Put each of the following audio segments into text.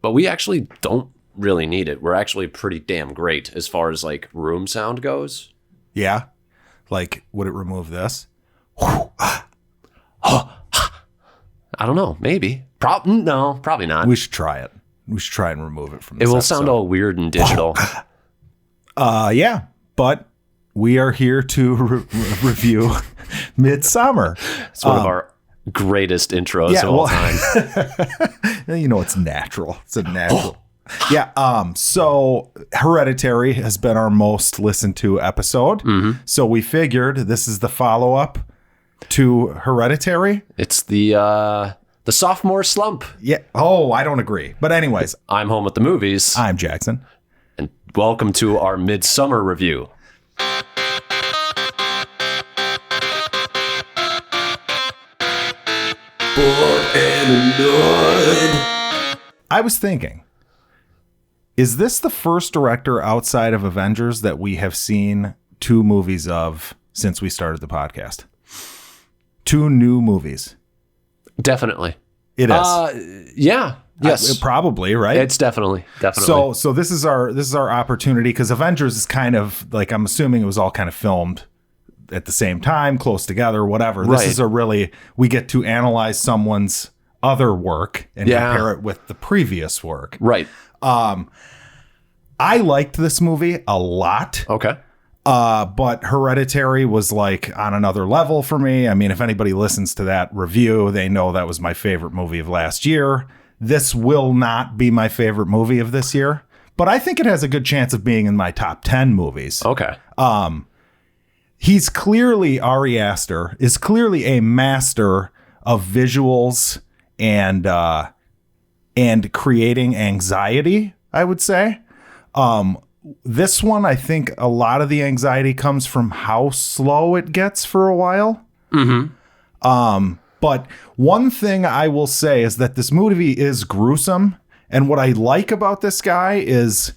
But we actually don't really need it. We're actually pretty damn great as far as like room sound goes. Yeah. Like, would it remove this? I don't know. Maybe. No, probably not. We should try it. We should try and remove it from this It will episode. sound all weird and digital. Yeah, but we are here to review Midsommar. It's one of our greatest intros of all time. You know, it's natural. It's a natural. Yeah. So Hereditary has been our most listened to episode. Mm-hmm. So we figured this is the follow-up to Hereditary. It's the sophomore slump. Yeah. Oh, I don't agree. But anyways. I'm home with the movies. I'm Jackson. And welcome to our Midsommar review. I was thinking, is this the first director outside of Avengers that we have seen 2 movies of since we started the podcast? 2 new movies. Definitely. It is. Yeah. Yes. Probably, right? It's definitely. So this is our opportunity, because Avengers is kind of like, I'm assuming it was all kind of filmed at the same time, close together, whatever. This is we get to analyze someone's other work and compare it with the previous work. Right. I liked this movie a lot. Okay. But Hereditary was like on another level for me. I mean, if anybody listens to that review, they know that was my favorite movie of last year. This will not be my favorite movie of this year, but I think it has a good chance of being in my top 10 movies. Okay. He's clearly, Ari Aster is clearly a master of visuals and creating anxiety, I would say. This one, I think a lot of the anxiety comes from how slow it gets for a while. Mm-hmm. But one thing I will say is that this movie is gruesome. And what I like about this guy is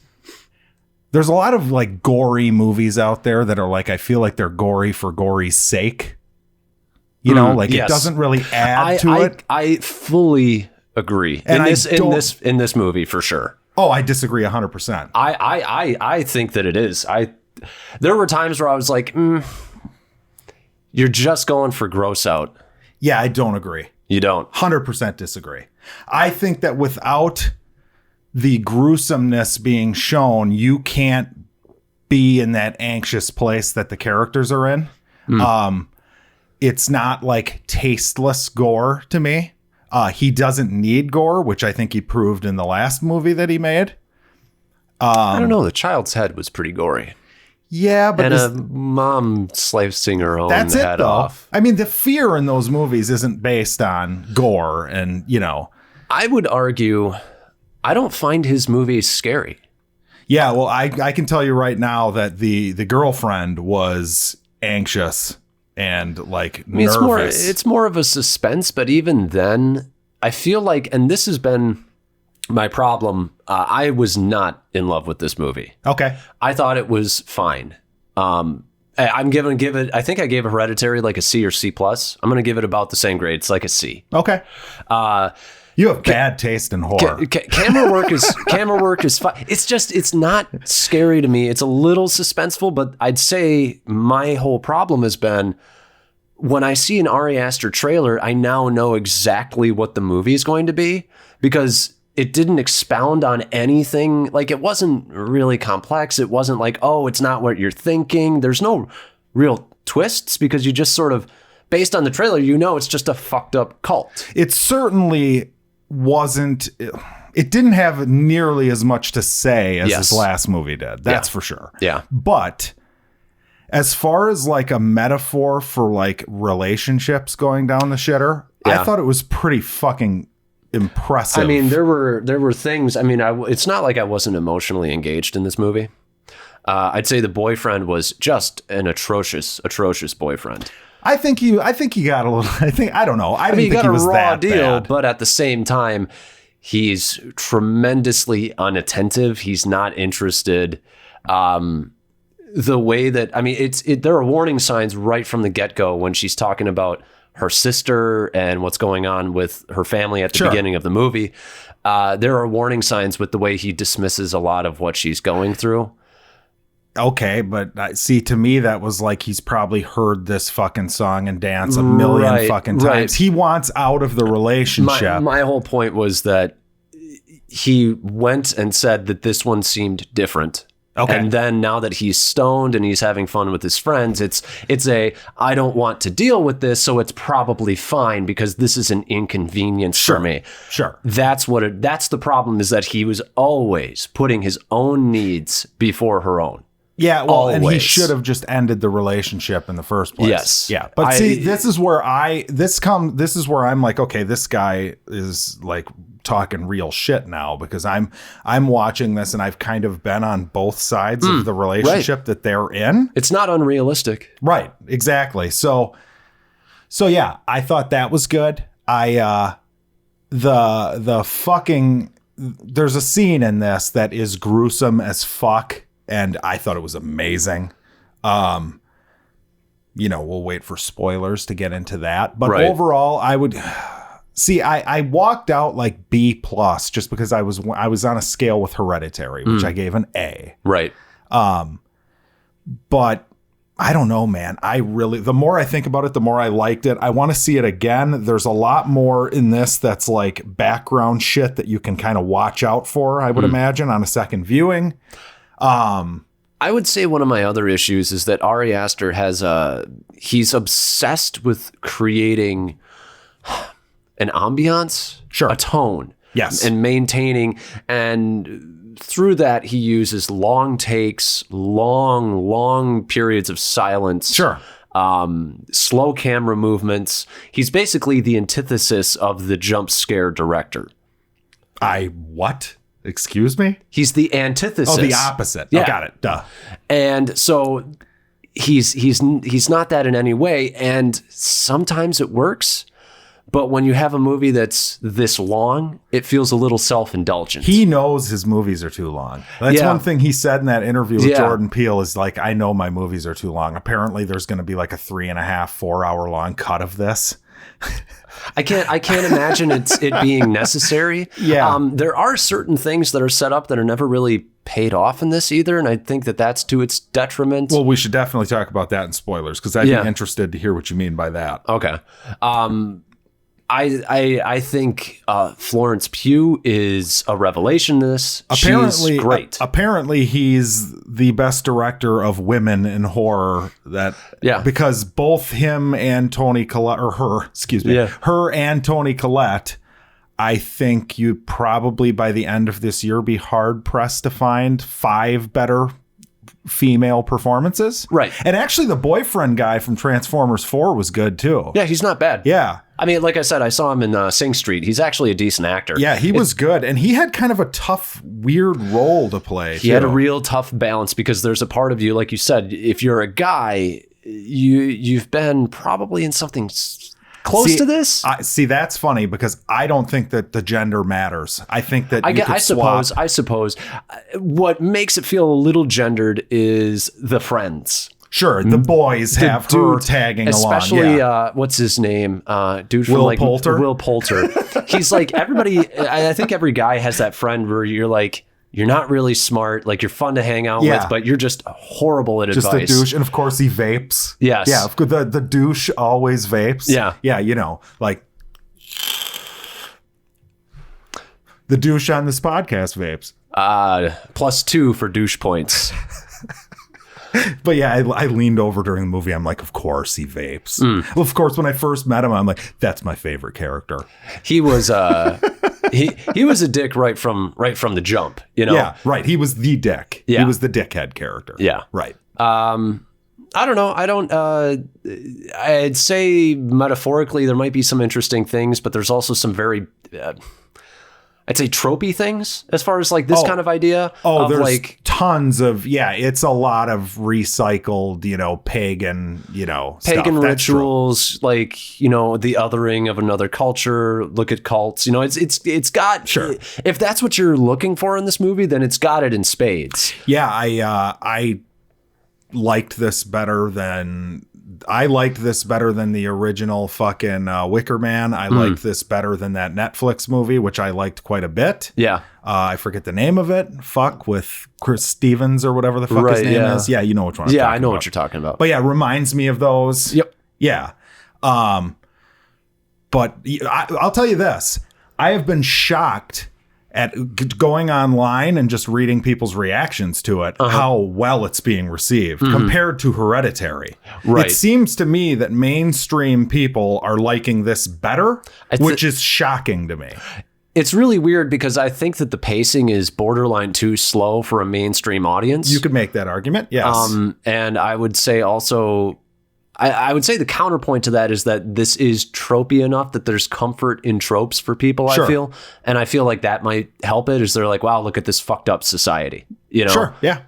there's a lot of like gory movies out there that are like, I feel like they're gory for gory's sake. You know, like it doesn't really add to it. I fully agree. And in this movie for sure. Oh, I disagree 100%. I think that it is. There were times where I was like, you're just going for gross out. Yeah, I don't agree. You don't? 100% disagree. I think that without the gruesomeness being shown, you can't be in that anxious place that the characters are in. It's not like tasteless gore to me. He doesn't need gore, which I think he proved in the last movie that he made. I don't know. The child's head was pretty gory. Yeah, but a mom slicing her own head off. I mean, the fear in those movies isn't based on gore, and you know. I would argue, I don't find his movies scary. Yeah, well, I can tell you right now that the girlfriend was anxious and like nervous. It's more of a suspense, but even then, I feel like, and this has been my problem, I was not in love with this movie. Okay. I thought it was fine. I'm gonna give it, I think I gave Hereditary like a C or C+. I'm going to give it about the same grade. It's like a C. Okay. You have bad taste in horror. Camera work is fine. It's not scary to me. It's a little suspenseful, but I'd say my whole problem has been when I see an Ari Aster trailer, I now know exactly what the movie is going to be because it didn't expound on anything. Like, it wasn't really complex. It wasn't like, oh, it's not what you're thinking. There's no real twists because you just sort of, based on the trailer, you know it's just a fucked up cult. It certainly wasn't. It didn't have nearly as much to say as his last movie did. That's for sure. Yeah. But as far as like a metaphor for like relationships going down the shitter, I thought it was pretty fucking impressive. I mean, there were things. I mean, it's not like I wasn't emotionally engaged in this movie. I'd say the boyfriend was just an atrocious boyfriend. I think he got a little. I don't know. I didn't think he was that deal, bad. But at the same time, he's tremendously unattentive. He's not interested. The way that, I mean, there are warning signs right from the get-go when she's talking about her sister and what's going on with her family at the beginning of the movie. There are warning signs with the way he dismisses a lot of what she's going through. Okay, but see, to me, that was like he's probably heard this fucking song and dance a million fucking times. Right. He wants out of the relationship. My whole point was that he went and said that this one seemed different. Okay. And then now that he's stoned and he's having fun with his friends, it's I don't want to deal with this, so it's probably fine because this is an inconvenience for me. Sure. That's the problem, is that he was always putting his own needs before her own. Yeah, well, always. And he should have just ended the relationship in the first place. Yes. Yeah. But this is where I'm like, okay, this guy is like talking real shit now, because I'm watching this and I've kind of been on both sides of the relationship that they're in. It's not unrealistic. Right. Exactly. So yeah, I thought that was good. The fucking, there's a scene in this that is gruesome as fuck, and I thought it was amazing. We'll wait for spoilers to get into that. But overall, I would see, I walked out like B+ just because I was on a scale with Hereditary, which I gave an A. Right. But I don't know, man. The more I think about it, the more I liked it. I want to see it again. There's a lot more in this that's like background shit that you can kind of watch out for, I would imagine, on a second viewing. I would say one of my other issues is that Ari Aster he's obsessed with creating an ambiance, a tone, yes, and maintaining, and through that he uses long takes, long periods of silence, slow camera movements. He's basically the antithesis of the jump scare director. What? Excuse me? He's the antithesis. Oh, the opposite. Yeah. Oh, got it. Duh. And so he's not that in any way. And sometimes it works. But when you have a movie that's this long, it feels a little self-indulgent. He knows his movies are too long. That's one thing he said in that interview with Jordan Peele, is like, I know my movies are too long. Apparently there's going to be like a 3.5-4 hour long cut of this. I can't imagine it being necessary. Yeah. There are certain things that are set up that are never really paid off in this either, and I think that that's to its detriment. Well, we should definitely talk about that in spoilers, because I'd be interested to hear what you mean by that. Okay. I think Florence Pugh is a revelation in this. She's great. Apparently, he's the best director of women in horror. Because both him and Toni Collette, or her, excuse me, her and Toni Collette, I think you'd probably by the end of this year be hard pressed to find 5 better female performances. Right. And actually, the boyfriend guy from Transformers 4 was good too. Yeah, he's not bad. Yeah. I mean, like I said, I saw him in Sing Street. He's actually a decent actor. Yeah, he was good. And he had kind of a tough, weird role to play. He had a real tough balance, because there's a part of you, like you said, if you're a guy, you've been probably in something close to this. See, that's funny, because I don't think that the gender matters. I think that I suppose what makes it feel a little gendered is the friends. Sure, the boys have her tagging especially, along. Especially, what's his name? Dude from Will Poulter? Will Poulter. He's like, everybody, I think every guy has that friend where you're like, you're not really smart, like you're fun to hang out with, but you're just horrible at advice. Just a douche. And of course he vapes. Yes. Yeah, the douche always vapes. Yeah. Yeah, like the douche on this podcast vapes. +2 for douche points. But yeah, I leaned over during the movie. I'm like, of course he vapes. Well, of course, when I first met him, I'm like, that's my favorite character. He was he was a dick right from the jump, Yeah, right. He was the dick. Yeah. He was the dickhead character. Yeah. Right. I don't know. I'd say metaphorically there might be some interesting things, but there's also some very I'd say tropey things as far as like this kind of idea. Oh, of there's like tons of, it's a lot of recycled, pagan, pagan rituals, like, the othering of another culture. Look at cults, it's got, sure. If that's what you're looking for in this movie, then it's got it in spades. Yeah. I liked this better than I liked this better than the original fucking Wicker Man. I liked this better than that Netflix movie, which I liked quite a bit. Yeah. I forget the name of it. Fuck, with Chris Stevens or whatever the fuck his name is. Yeah, you know which one I'm talking about. I know what you're talking about. But yeah, it reminds me of those. Yep. Yeah. But I'll tell you this. I have been shocked at going online and just reading people's reactions to it, how well it's being received compared to Hereditary. Right. It seems to me that mainstream people are liking this better, which is shocking to me. It's really weird because I think that the pacing is borderline too slow for a mainstream audience. You could make that argument, yes. And I would say also... I would say the counterpoint to that is that this is tropey enough that there's comfort in tropes for people, Sure. I feel. And I feel like that might help it, is they're like, wow, look at this fucked up society. You know? Sure, yeah.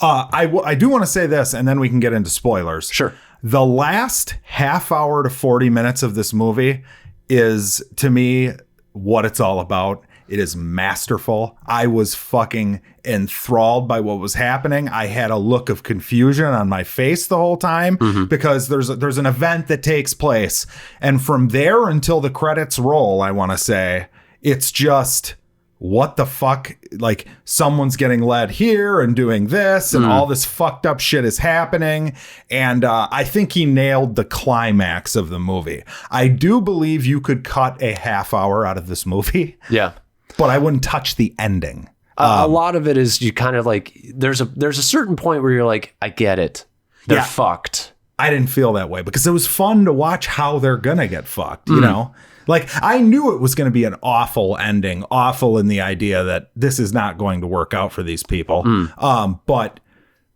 I do want to say this, and then we can get into spoilers. Sure. The last half hour to 40 minutes of this movie is, to me, what it's all about. It is masterful. I was fucking enthralled by what was happening. I had a look of confusion on my face the whole time because there's an event that takes place. And from there until the credits roll, I want to say, it's just, what the fuck? Like, someone's getting led here and doing this and all this fucked up shit is happening. And I think he nailed the climax of the movie. I do believe you could cut a half hour out of this movie. Yeah. But I wouldn't touch the ending. A lot of it is you kind of like, there's a certain point where you're like, I get it. They're fucked. I didn't feel that way because it was fun to watch how they're going to get fucked, you know? Like, I knew it was going to be an awful ending, awful in the idea that this is not going to work out for these people. But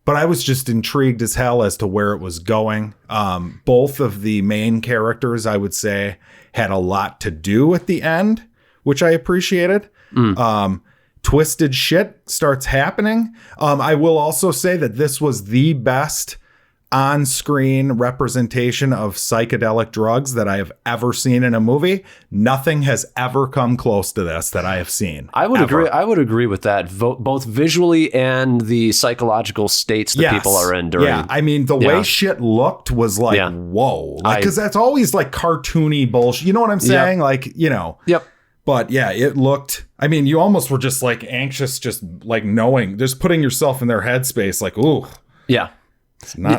I was just intrigued as hell as to where it was going. Both of the main characters, I would say, had a lot to do at the end, which I appreciated. Twisted shit starts happening. I will also say that this was the best on-screen representation of psychedelic drugs that I have ever seen in a movie. Nothing has ever come close to this that I have seen. I would agree. I would agree with that, both visually and the psychological states that people are in during. Yeah, I mean, the way shit looked was like, whoa. Because that's always like cartoony bullshit. You know what I'm saying? Like, you know. Yep. But yeah, it looked, I mean, you almost were just like anxious, just like knowing, just putting yourself in their headspace, like, ooh. Yeah.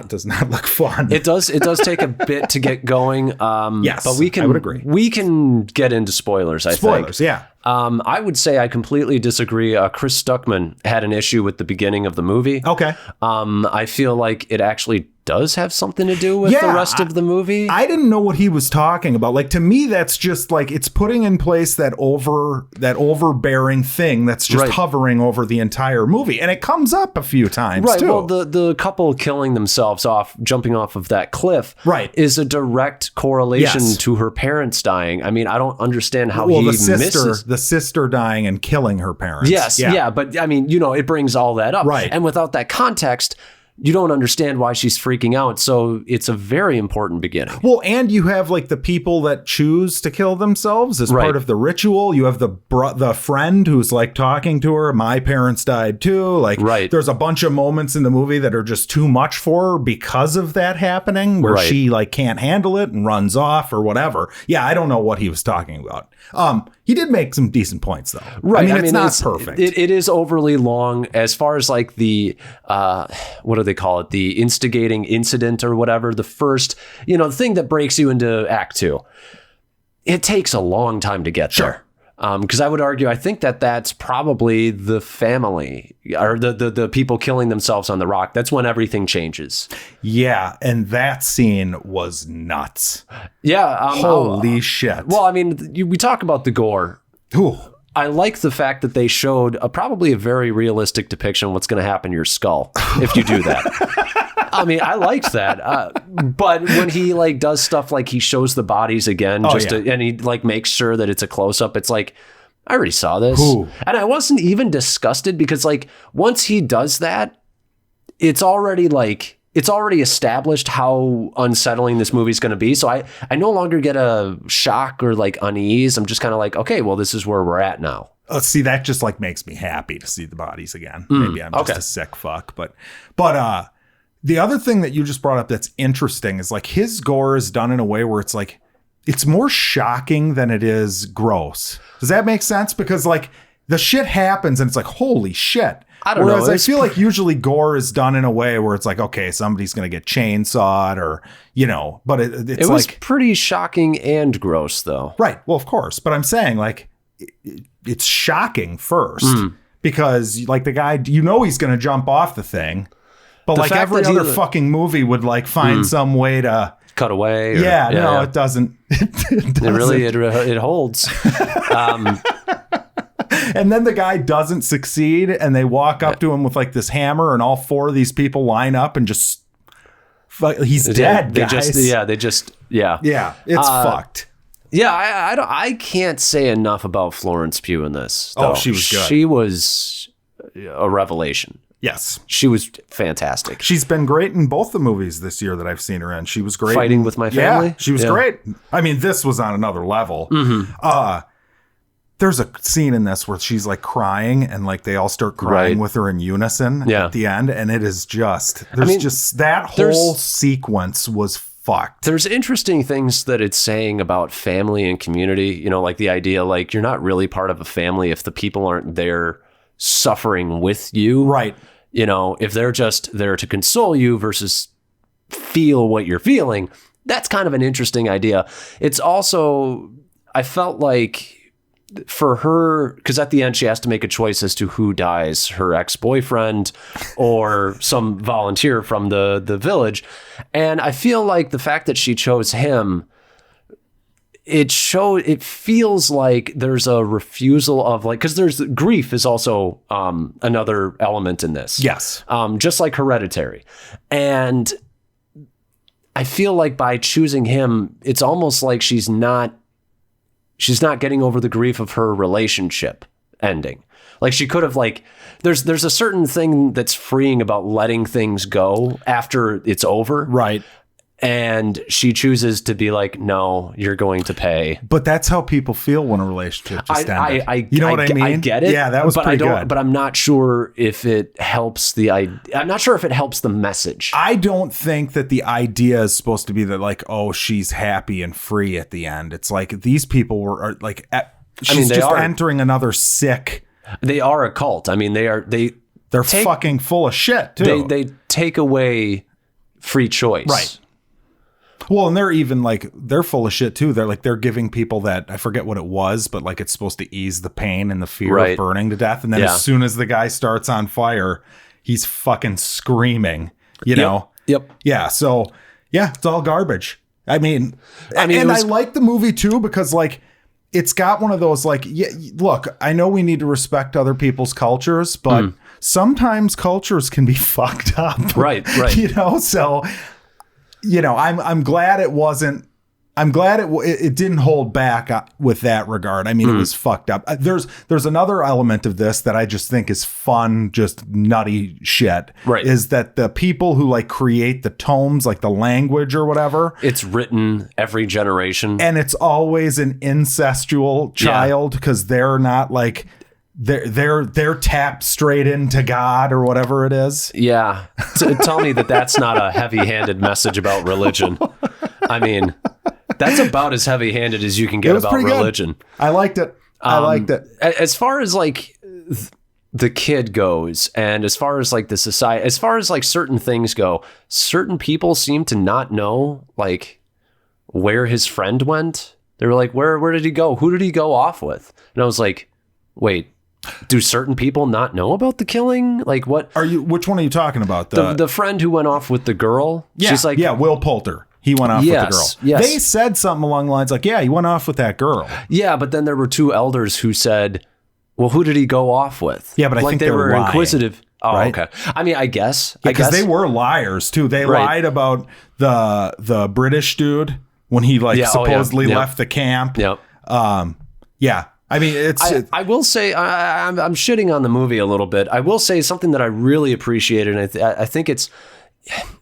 Does not look fun. It does take a bit to get going. Yes, but I would agree. We can get into spoilers, I think. Spoilers, yeah. I would say I completely disagree. Chris Stuckman had an issue with the beginning of the movie. Okay. I feel like it actually does have something to do with the rest of the movie. I didn't know what he was talking about. Like, to me, that's just like, it's putting in place that overbearing thing that's just hovering over the entire movie. And it comes up a few times, too. Well, the couple killing themselves jumping off of that cliff is a direct correlation to her parents dying. I mean, I don't understand how misses... The sister dying and killing her parents. Yes, yeah. But I mean, you know, it brings all that up. Right. And without that context, you don't understand why she's freaking out. So it's a very important beginning. Well, and you have like the people that choose to kill themselves as part of the ritual. You have the friend who's like talking to her. My parents died too. Like, there's a bunch of moments in the movie that are just too much for her because of that happening, where she like can't handle it and runs off or whatever. Yeah, I don't know what he was talking about. He did make some decent points though. Right. I mean, it's not perfect. It is overly long as far as like the, what do they call it? The instigating incident or whatever. The first, you know, the thing that breaks you into Act 2. It takes a long time to get there. Because I would argue, I think that's probably the family or the people killing themselves on the rock. That's when everything changes. Yeah, and that scene was nuts. Yeah. Holy shit. Well, I mean, we talk about the gore. Ooh. I like the fact that they showed probably a very realistic depiction of what's going to happen to your skull if you do that. I mean, I liked that. But when he like does stuff like he shows the bodies again, and he like makes sure that it's a close up, it's like, I already saw this. Ooh. And I wasn't even disgusted because like once he does that, it's already established how unsettling this movie's going to be. So I no longer get a shock or like unease. I'm just kind of like, okay, well, this is where we're at now. See, that just like makes me happy to see the bodies again. Maybe I'm just a sick fuck, but The other thing that you just brought up that's interesting is like his gore is done in a way where it's like, it's more shocking than it is gross. Does that make sense? Because like the shit happens and it's like, holy shit. I don't know. Whereas I feel like usually gore is done in a way where it's like, okay, somebody's going to get chainsawed or, you know, but it was like pretty shocking and gross though. Right. Well, of course. But I'm saying like it's shocking first because like the guy, you know, he's going to jump off the thing. But like every other fucking movie would like find some way to cut away. Or, it doesn't. It really, it holds. And then the guy doesn't succeed and they walk up to him with like this hammer and all four of these people line up and just, he's dead, guys. Yeah, it's fucked. Yeah, I can't say enough about Florence Pugh in this. Though. Oh, she was good. She was a revelation. Yes. She was fantastic. She's been great in both the movies this year that I've seen her in. She was great. Fighting with My Family? Yeah, she was great. I mean, this was on another level. There's a scene in this where she's like crying and like they all start crying with her in unison at the end. And it is just, just that whole sequence was fucked. There's interesting things that it's saying about family and community, you know, like the idea, like you're not really part of a family if the people aren't there suffering with you. Right. You know, if they're just there to console you versus feel what you're feeling, that's kind of an interesting idea. It's also, I felt like for her, because at the end she has to make a choice as to who dies, her ex-boyfriend or some volunteer from the village. And I feel like the fact that she chose him, it feels like there's a refusal of like, because there's grief is also another element in this. Yes. Just like Hereditary. And I feel like by choosing him, it's almost like she's not getting over the grief of her relationship ending. Like she could have like, there's a certain thing that's freeing about letting things go after it's over. Right. And she chooses to be like, no, you're going to pay. But that's how people feel when a relationship just ended. You know what I mean? I get it. Yeah, that was pretty good. But I'm not sure if it helps I'm not sure if it helps the message. I don't think that the idea is supposed to be that like, oh, she's happy and free at the end. It's like these people are like, she's just entering another sick. They are a cult. I mean, they're fucking full of shit too. They take away free choice. Right. Well, and they're even like, they're full of shit too. They're giving people that, I forget what it was, but like it's supposed to ease the pain and the fear of burning to death. And then as soon as the guy starts on fire, he's fucking screaming, you know? Yep. Yeah. So yeah, it's all garbage. I mean, I like the movie too, because like, it's got one of those like, yeah, look, I know we need to respect other people's cultures, but sometimes cultures can be fucked up. Right. You know, so... You know, I'm glad it wasn't. I'm glad it didn't hold back with that regard. I mean, it was fucked up. There's another element of this that I just think is fun, just nutty shit. Right. Is that the people who like create the tomes, like the language or whatever, it's written every generation, and it's always an incestual child because they're not like. They're tapped straight into God or whatever it is. Yeah. Tell me that's not a heavy-handed message about religion. I mean, that's about as heavy-handed as you can get about religion. Good. I liked it. As far as like the kid goes, and as far as like the society, as far as like certain things go, certain people seem to not know like where his friend went. They were like, where did he go? Who did he go off with? And I was like, wait. Do certain people not know about the killing? Like what which one are you talking about? The friend who went off with the girl? Yeah, she's like, Will Poulter. He went off with the girl. Yes. They said something along the lines like, yeah, he went off with that girl. Yeah, but then there were two elders who said, well, who did he go off with? Yeah, but I think they were lying, inquisitive. Oh, right? Okay. I mean, I guess. Because they were liars too. They lied about the British dude when he supposedly left the camp. Yep. Yeah. I mean, I will say I'm shitting on the movie a little bit. I will say something that I really appreciated, and I think it's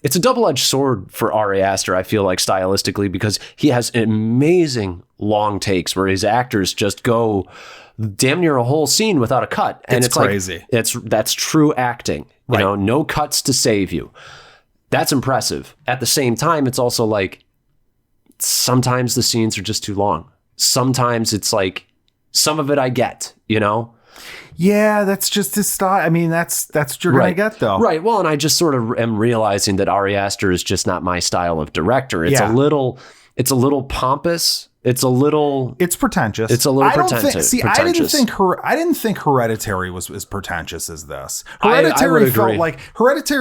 a double-edged sword for Ari Aster. I feel like stylistically because he has amazing long takes where his actors just go damn near a whole scene without a cut, and it's crazy. Like, that's true acting. You know, no cuts to save you. That's impressive. At the same time, it's also like sometimes the scenes are just too long. Sometimes it's like some of it I get, you know? Yeah, that's just his style. I mean, that's what you're gonna get though. Right. Well, and I just sort of am realizing that Ari Aster is just not my style of director. It's a little pompous. It's pretentious. It's a little pretentious. I didn't think Hereditary was as pretentious as this. Hereditary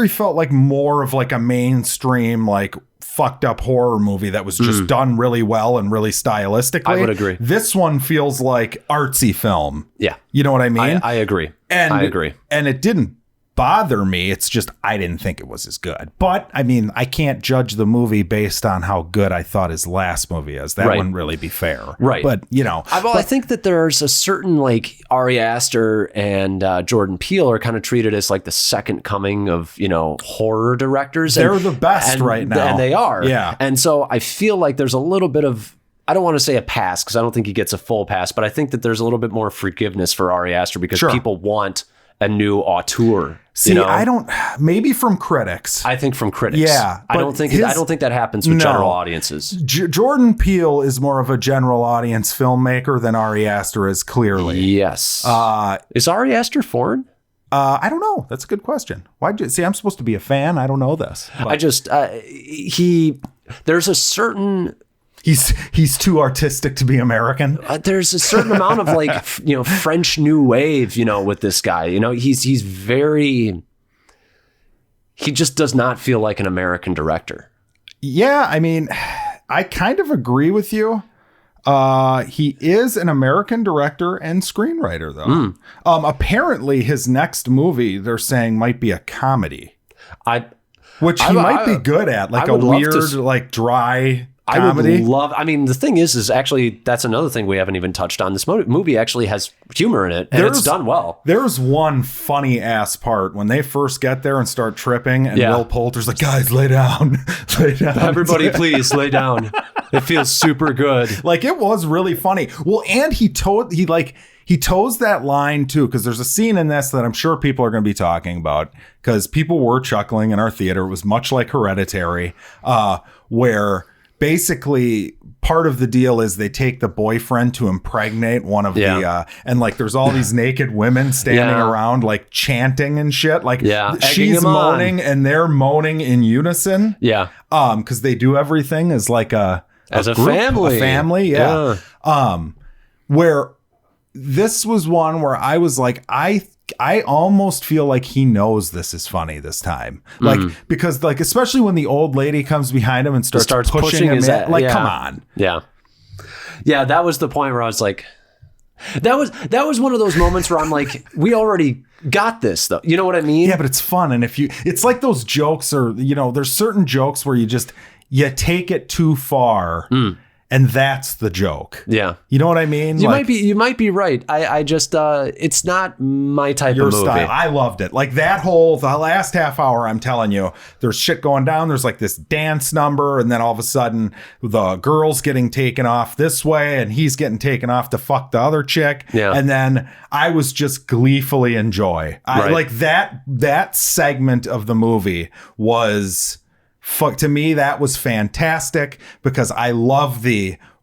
felt like more of like a mainstream, like fucked up horror movie that was just done really well and really stylistically. I would agree. This one feels like artsy film. Yeah. You know what I mean? I agree. I agree. And it didn't bother me. It's just I didn't think it was as good. But I mean, I can't judge the movie based on how good I thought his last movie is. That wouldn't really be fair. Right. But you know, I think that there's a certain like Ari Aster and Jordan Peele are kind of treated as like the second coming of, you know, horror directors. They're the best right now. And they are. Yeah. And so I feel like there's a little bit of, I don't want to say a pass because I don't think he gets a full pass, but I think that there's a little bit more forgiveness for Ari Aster because people want a new auteur. See, you know? Maybe from critics. I think from critics. Yeah. I don't think that happens with general audiences. Jordan Peele is more of a general audience filmmaker than Ari Aster is, clearly. Yes. Is Ari Aster foreign? I don't know. That's a good question. Why'd you see? I'm supposed to be a fan. I don't know this. But. I just there's a certain. He's too artistic to be American. There's a certain amount of like, you know, French New Wave, you know, with this guy. You know, he just does not feel like an American director. Yeah, I mean, I kind of agree with you. He is an American director and screenwriter, though. Apparently, his next movie they're saying might be a comedy, which he might be good at, like a weird, like dry. Comedy. I mean, the thing is actually, that's another thing we haven't even touched on. This movie actually has humor in it, and it's done well. There's one funny ass part when they first get there and start tripping, and Will Poulter's like, guys, lay down. Lay down. Everybody, please lay down. It feels super good. Like, it was really funny. Well, and he toes that line too, because there's a scene in this that I'm sure people are going to be talking about, because people were chuckling in our theater. It was much like Hereditary, where basically part of the deal is they take the boyfriend to impregnate one of the and like there's all these naked women standing around like chanting and shit, like she's moaning and they're moaning in unison, because they do everything as like a group, family. Where this was one where I was like, I almost feel like he knows this is funny this time. Like, because like, especially when the old lady comes behind him and starts pushing him in, like, come on. Yeah. Yeah. That was the point where I was like, that was one of those moments where I'm like, we already got this though. You know what I mean? Yeah, but it's fun. And it's like those jokes or, you know, there's certain jokes where you take it too far. And that's the joke. Yeah. You know what I mean? You might be right. I just it's not my type of movie. Your style. I loved it. Like the last half hour, I'm telling you, there's shit going down. There's like this dance number, and then all of a sudden the girl's getting taken off this way and he's getting taken off to fuck the other chick. Yeah. And then I was just gleefully enjoy. I like that segment of the movie was to me, that was fantastic because I love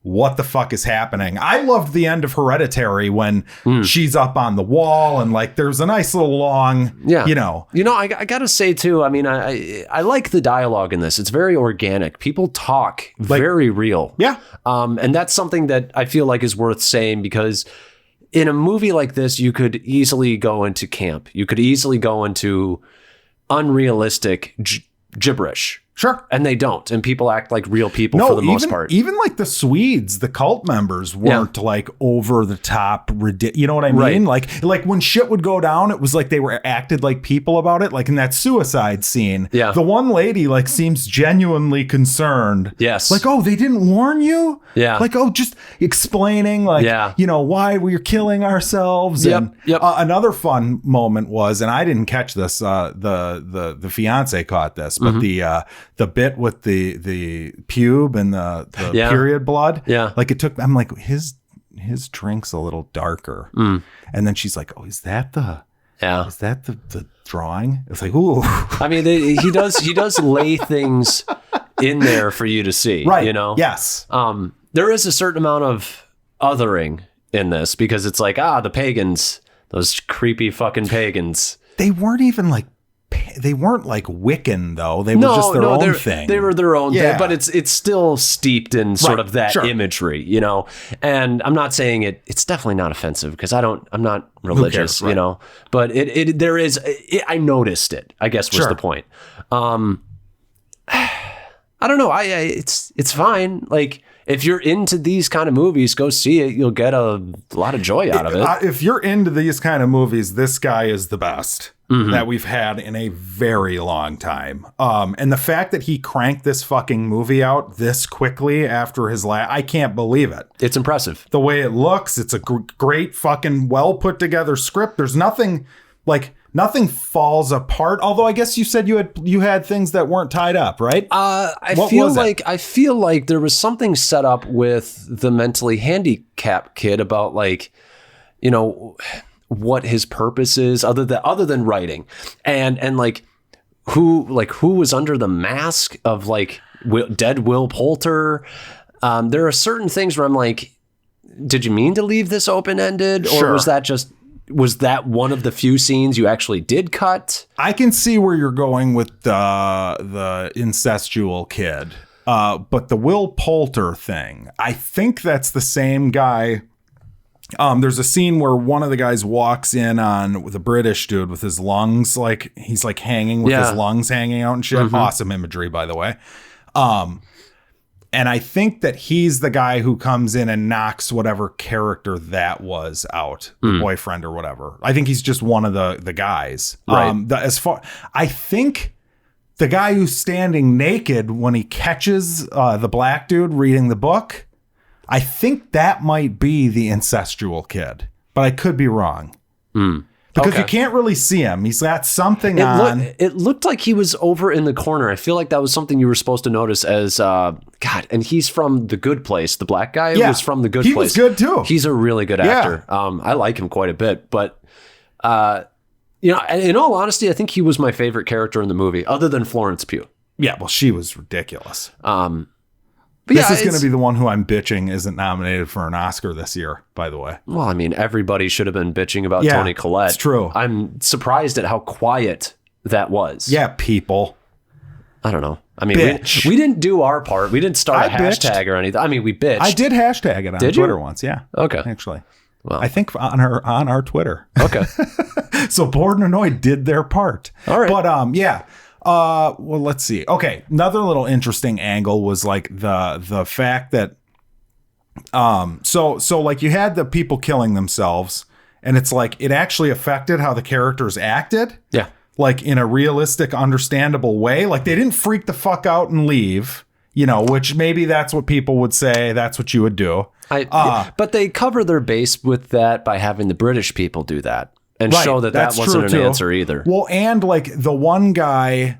what the fuck is happening. I loved the end of Hereditary when she's up on the wall and like there's a nice little long, you know. I gotta say too, I mean, I like the dialogue in this. It's very organic. People talk very real. Yeah. And that's something that I feel like is worth saying because in a movie like this, you could easily go into camp. You could easily go into unrealistic gibberish. Sure. And they don't. And people act like real people for the most part. Even like the Swedes, the cult members weren't like over the top. You know what I mean? Right. Like when shit would go down, it was like they were acted like people about it. Like in that suicide scene. Yeah. The one lady like seems genuinely concerned. Yes. Like, oh, they didn't warn you? Yeah. Like, oh, just explaining like, you know, why we're killing ourselves. Yep. And another fun moment was, and I didn't catch this, the fiance caught this, but the bit with the pube and the period blood. Yeah. Like I'm like, his drink's a little darker. And then she's like, oh, is that the Yeah. Is that the drawing? It's like, ooh. I mean, he does lay things in there for you to see, Right. you know? Yes. There is a certain amount of othering in this because it's like, the pagans, those creepy fucking pagans. They weren't even like, they weren't like Wiccan though. They were just their own thing. They were their own thing, but it's still steeped in sort of that imagery, you know? And I'm not saying it's definitely not offensive because I'm not religious, you know, but I noticed it, I guess was the point. I don't know. It's fine. Like, if you're into these kind of movies, go see it. You'll get a lot of joy out of it. If you're into these kind of movies, this guy is the best that we've had in a very long time. And the fact that he cranked this fucking movie out this quickly after his I can't believe it. It's impressive. The way it looks, it's a great fucking well put together script. There's nothing nothing falls apart. Although I guess you said you had things that weren't tied up, right? I feel like there was something set up with the mentally handicapped kid about like, you know, what his purpose is other than writing, and like who was under the mask of like dead Will Poulter. There are certain things where I'm like, did you mean to leave this open-ended, or was that one of the few scenes you actually did cut? I can see where you're going with the incestual kid. But the Will Poulter thing, I think that's the same guy. There's a scene where one of the guys walks in on with a British dude with his lungs, like he's like hanging with his lungs hanging out and shit. Mm-hmm. Awesome imagery, by the way. And I think that he's the guy who comes in and knocks whatever character that was out, the boyfriend or whatever. I think he's just one of the guys. Right. I think the guy who's standing naked when he catches the black dude reading the book, I think that might be the incestual kid, but I could be wrong. Because you can't really see him. He's got something on. It looked like he was over in the corner. I feel like that was something you were supposed to notice as, God, and he's from The Good Place. The black guy was from The Good Place. He was good too. He's a really good actor. I like him quite a bit. But, you know, in all honesty, I think he was my favorite character in the movie, other than Florence Pugh. Yeah, well, she was ridiculous. But this is going to be the one who I'm bitching isn't nominated for an Oscar this year, by the way. Well, I mean, everybody should have been bitching about Toni Collette. It's true. I'm surprised at how quiet that was. Yeah, people. I don't know. I mean, we didn't do our part. We didn't start a hashtag or anything. I mean, we bitched. I did hashtag it on Twitter once. Yeah. Okay. Actually. Well, I think on our Twitter. Okay. So Bored and Annoyed did their part. All right. But yeah. Well, let's see. Okay, another little interesting angle was like the fact that so like you had the people killing themselves, and it's like it actually affected how the characters acted. Yeah. Like in a realistic, understandable way. Like they didn't freak the fuck out and leave, you know, which maybe that's what people would say. That's what you would do. But they cover their base with that by having the British people do that. And show that wasn't an answer either. Well, and like the one guy,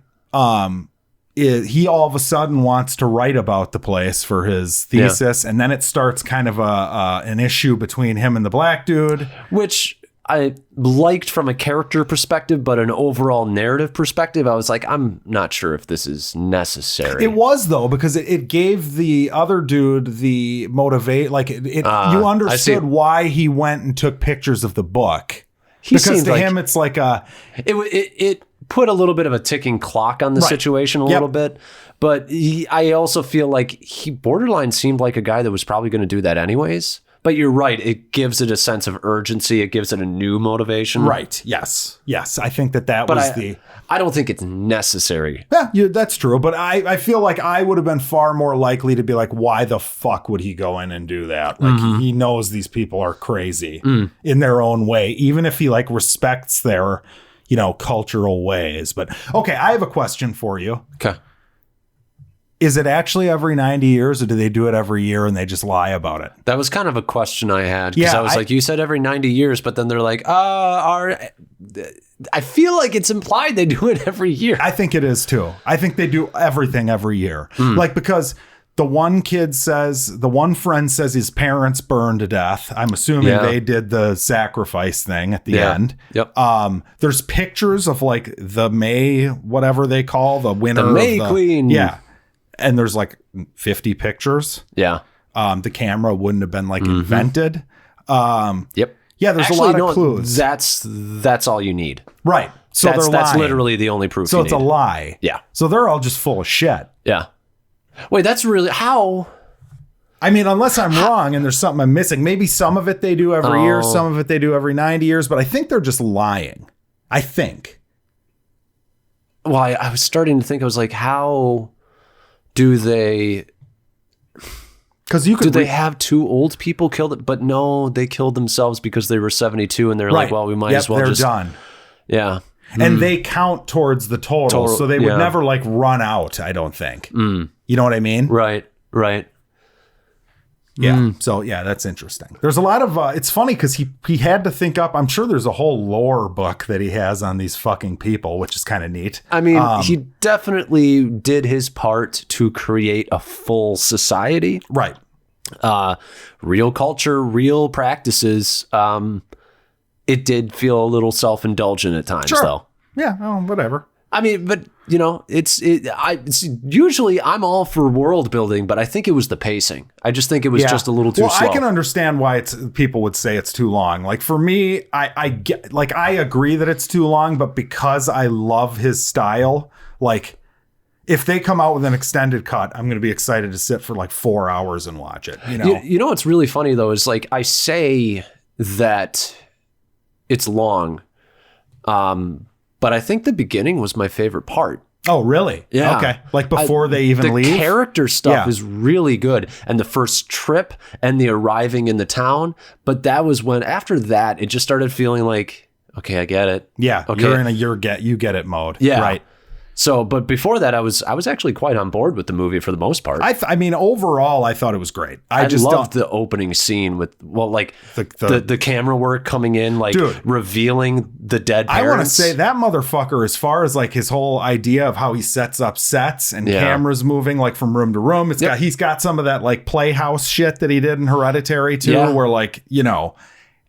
he all of a sudden wants to write about the place for his thesis, and then it starts kind of an issue between him and the black dude, which I liked from a character perspective, but an overall narrative perspective, I was like, I'm not sure if this is necessary. It was though, because it gave the other dude the motivate, like you understood why he went and took pictures of the book. Because to him, it's like it put a little bit of a ticking clock on the situation a little bit. But I also feel like he borderline seemed like a guy that was probably going to do that anyways. But you're right. It gives it a sense of urgency. It gives it a new motivation. Right. Yes. Yes. I think that was I don't think it's necessary. Yeah, that's true. But I feel like I would have been far more likely to be like, why the fuck would he go in and do that? Like he knows these people are crazy in their own way, even if he like respects their, you know, cultural ways. But okay, I have a question for you. Okay. Is it actually every 90 years, or do they do it every year and they just lie about it? That was kind of a question I had. Because I was like, you said every 90 years, but then they're like, I feel like it's implied they do it every year. I think it is too. I think they do everything every year. Like, because The one friend says his parents burned to death. I'm assuming they did the sacrifice thing at the end. Yep. There's pictures of like the May, whatever they call the winner. The May Queen. Yeah. And there's like 50 pictures. Yeah. The camera wouldn't have been like invented. Yep. Yeah, there's a lot of clues. That's all you need. Right. So that's literally the only proof. So it's a lie. Yeah. So they're all just full of shit. Yeah. Wait, that's really how? I mean, unless I'm wrong and there's something I'm missing. Maybe some of it they do every year, some of it they do every 90 years, but I think they're just lying. I think. Well, I was starting to think, I was like, how do they... Because you could... Do they have two old people killed it? But no, they killed themselves because they were 72 and they're like, well, we might as well just... they're done. Yeah. And they count towards the total, so they would never like run out, I don't think. You know what I mean? Right. Yeah. So yeah, that's interesting. There's a lot of it's funny because he had to think up. I'm sure there's a whole lore book that he has on these fucking people, which is kind of neat. I mean, he definitely did his part to create a full society. Right. Real culture, real practices. It did feel a little self-indulgent at times, though. Yeah. Oh, whatever. I mean, but you know, it's usually I'm all for world building, but I think it was the pacing. I just think it was just a little too slow. I can understand why people would say it's too long. Like for me, I get, like, I agree that it's too long, but because I love his style, like if they come out with an extended cut, I'm going to be excited to sit for like 4 hours and watch it. You know what's really funny though is like I say that it's long. But I think the beginning was my favorite part. Oh, really? Yeah. Okay. Like before they even leave? The character stuff is really good. And the first trip and the arriving in the town. But that was when, after that, it just started feeling like, okay, I get it. Yeah. Okay. You're in a you get it mode. Yeah. Right. So, but before that, I was actually quite on board with the movie for the most part. I mean, overall, I thought it was great. I just loved the opening scene with, well, like the camera work coming in, like revealing the dead parents. I want to say that motherfucker, as far as like his whole idea of how he sets up sets and cameras moving like from room to room. He's got some of that like Playhouse shit that he did in Hereditary too, where like, you know,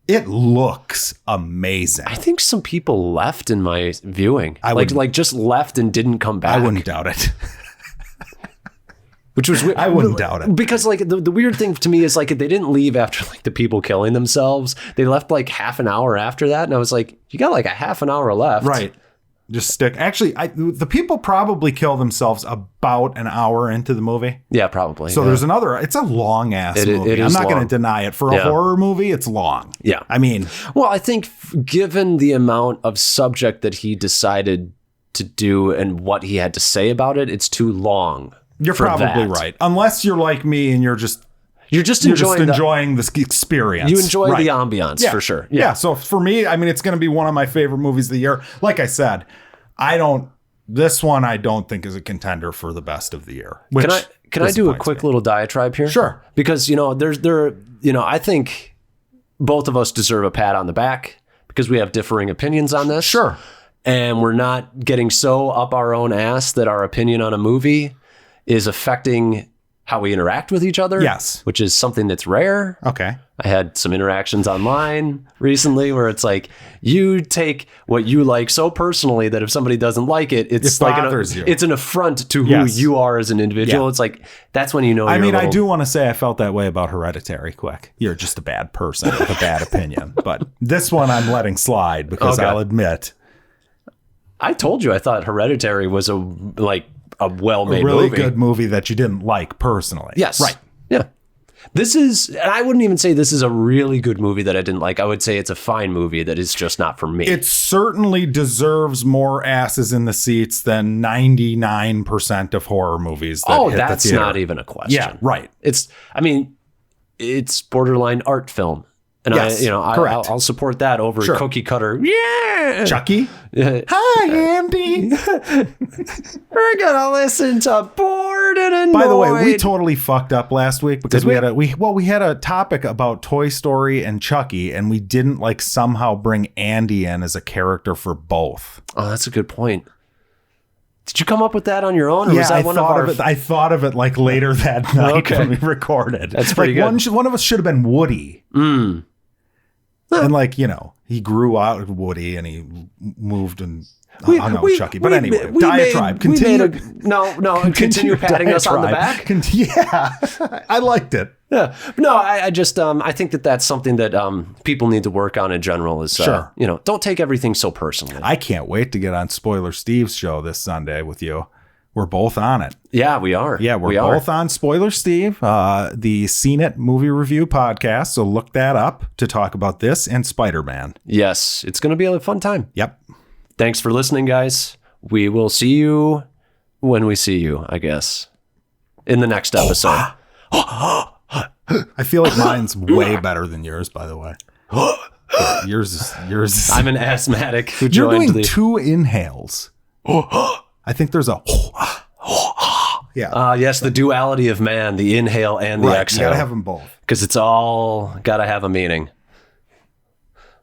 it looks amazing. I think some people left in my viewing. Like just left and didn't come back. I wouldn't doubt it. Which was weird. I wouldn't doubt it. Because like the weird thing to me is like they didn't leave after like the people killing themselves. They left like half an hour after that. And I was like, you got like a half an hour left. Right. Just stick. Actually, the people probably kill themselves about an hour into the movie. Yeah, probably. So there's another. It's a long ass movie. I'm not going to deny it. For a horror movie, it's long. Yeah. I mean, well, I think given the amount of subject that he decided to do and what he had to say about it, it's too long. You're probably right. Unless you're like me and you're just enjoying this experience. You enjoy the ambiance for sure. Yeah. So for me, I mean, it's going to be one of my favorite movies of the year. Like I said, this one I don't think is a contender for the best of the year. Can I do a quick little diatribe here? Sure. Because, you know, I think both of us deserve a pat on the back because we have differing opinions on this. Sure. And we're not getting so up our own ass that our opinion on a movie is affecting how we interact with each other. Yes. Which is something that's rare. Okay. I had some interactions online recently where it's like you take what you like so personally that if somebody doesn't like it, it's like it's an affront to who you are as an individual. Yeah. It's like that's when you know. I mean, I do want to say I felt that way about Hereditary. Quick, you're just a bad person with a bad opinion. But this one I'm letting slide because I'll admit, I told you I thought Hereditary was a well-made really movie. Good movie that you didn't like personally. Yes. Right. Yeah. And I wouldn't even say this is a really good movie that I didn't like. I would say it's a fine movie that is just not for me. It certainly deserves more asses in the seats than 99% of horror movies that hit that's the theater. Not even a question. Yeah, right. It's borderline art film. And I'll support that over cookie cutter. Yeah. Chucky. Hi, Andy. We're going to listen to Bored and Annoyed. By the way, we totally fucked up last week because we had a topic about Toy Story and Chucky, and we didn't somehow bring Andy in as a character for both. Oh, that's a good point. Did you come up with that on your own, or was that one of our? I thought of it like later that night when we recorded. That's pretty good. One of us should have been Woody. Mm. And like, you know, he grew out of Woody and he moved and Chucky. But anyway, diatribe. Continue patting us on the back. Yeah, I liked it. Yeah. No, I just I think that's something that people need to work on in general is, sure. Don't take everything so personally. I can't wait to get on Spoiler Steve's show this Sunday with you. We're both on it. Yeah, we are. Yeah, we're both on Spoiler Steve, the Seen It movie review podcast. So look that up to talk about this and Spider-Man. Yes, it's going to be a fun time. Yep. Thanks for listening, guys. We will see you when we see you, I guess, in the next episode. I feel like mine's way better than yours, by the way. Yours is. I'm an asthmatic who You're joined doing two inhales. I think there's a. Yeah. Yes, the duality of man, the inhale and the exhale. You gotta have them both. Because it's all gotta have a meaning.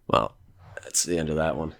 Well, that's the end of that one.